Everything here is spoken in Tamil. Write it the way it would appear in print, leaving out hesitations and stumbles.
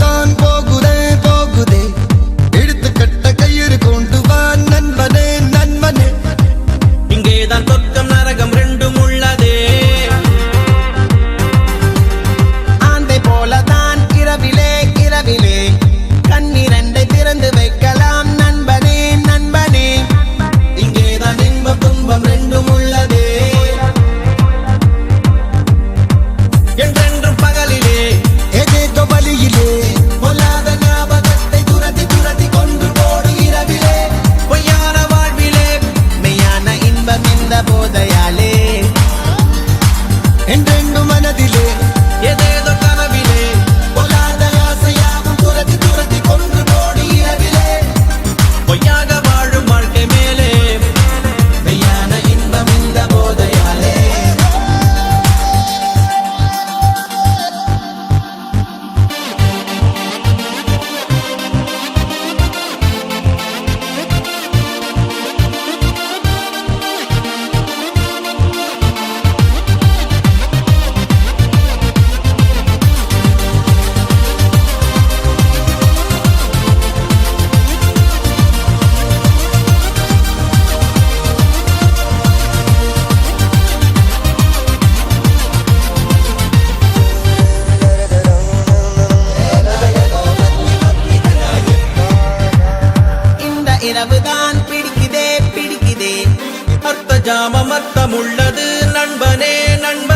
போலதான் போகுதே போகுதே எடுத்து கட்ட கயிறு கொண்டு வா நண்பனே நண்பனே இங்கேதான் சொர்க்கம் நரகம் ரெண்டும் உள்ளதே ஆந்தை போலதான் இரவிலே இரவிலே கண்ணிரண்டை திறந்து வைக்கலாம் நண்பனே நண்பனே இங்கேதான் இன்பம் துன்பம் ரெண்டும் உள்ளதே என்றென்றும் பகலிலே ஏதேதோ வழியிலே பொல்லாத ஞாபகத்தை துரத்தி துரத்தி கொண்டு போடு இரவிலே பொய்யான வாழ்விலே மெய்யான இன்பம் இந்த போதையாலே என்றென்றும் மனதிலே ஏதேதோ கனவிலே பொல்லாத ஆசையாவும் துரத்தி துரத்தி கொண்டு போடு இரவிலே பொய்யாக வாழும் வாழ்க்கை மேலே மெய்யான இன்பம் இந்த போதையாலே இந்த இரவுதான் பிடிக்குதே பிடிக்குதே அர்த்த ஜாமம் அர்த்தமுள்ளது நண்பனே நண்பனே